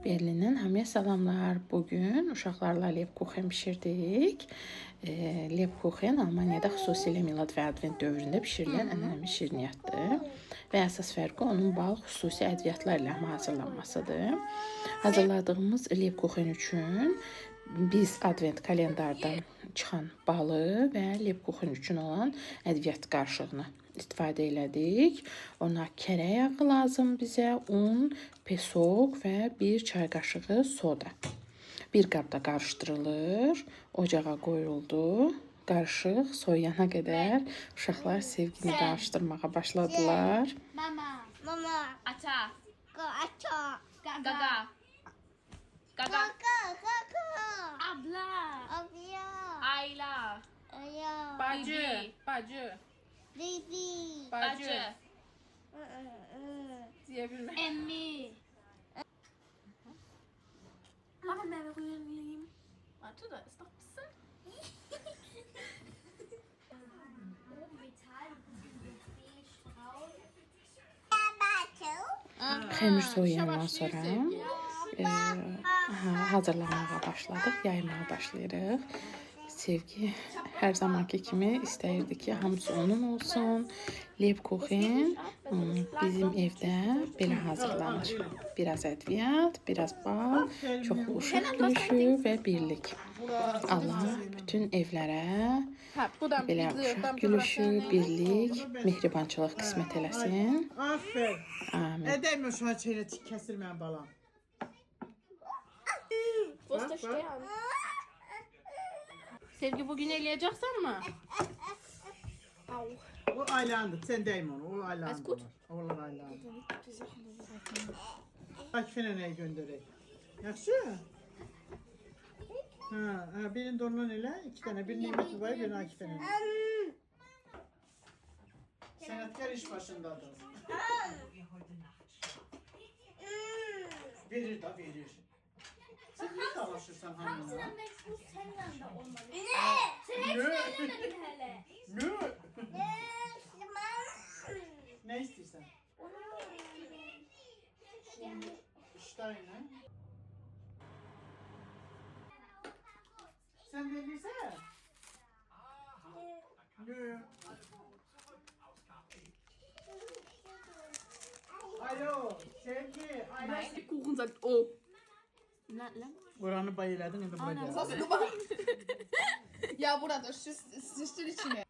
Berlindən hamıya salamlar. Bugün uşaqlarla Lebkuchen pişirdik. Lebkuchen Almaniyada xüsusilə Milad və Advent dövründə pişirilən ənənəvi şirniyyatdır. Və əsas fərqi onun bal xüsusi ədviyyatlarla hazırlanmasıdır. Hazırladığımız Lebkuchen üçün biz Advent kalendardan çıxan balı və Lebkuchen üçün olan ədviyyat qarışığını istifadə elədik. Ona kərə yağı lazım bizə, un, pesok və bir çay qaşığı soda. Bir qabda qarışdırılır, ocağa qoyuldu. Qarışıq soyuyana qədər uşaqlar sevgini qarışdırmağa başladılar. Mama. Ata. Ata. Gaga. Gaga. Abla. Ayla. Bacı, bacı, Didi. Bacı. Diyebilmem. Emmi. Mama meyve koyayım. Warte, da ist doch ein bisschen. Xəmir soyuyandan sonra hazırlamağa başladıq, yaymağa başlayırıq. Sevgi hər zamanki kimi istəyirdi ki, hamısı onun olsun. Lebkuchen bizim evdə belə hazırlanır. Biraz ədviyyat, biraz bal, çoxlu uşaq gülüşü və birlik. Allah bütün evlərə belə uşaq gülüşü, birlik, mehribançılıq qismət eləsin. Aferin. Amin. Edeyim uşağı çeyrə kəsir mənim balam. Wo ist der Stern? Sevgi bugün eləyəcəksən mi? Au. O aylandı. Sen deyim onu. O aylandı. Alles gut? Onlar aylandı. Akif'e neyi göndereyim? Yaxşı? Birinde ondan elə, iki tane. Bir Nimet var, birini Akif'e neyi. Sənətkar iş başındadır. Verir da verir. Sen niye dalaşırsan hanımına? Sen Ne? elemedin hele. Ne? Ne istiyorsan? Steine. Sen de bilsene. Ne? Alo, Sevgi. Nein, der Kuchen sagt oh. Na, lan. Buranı bayıladın, şimdi buraya. Ya burada süstün içine.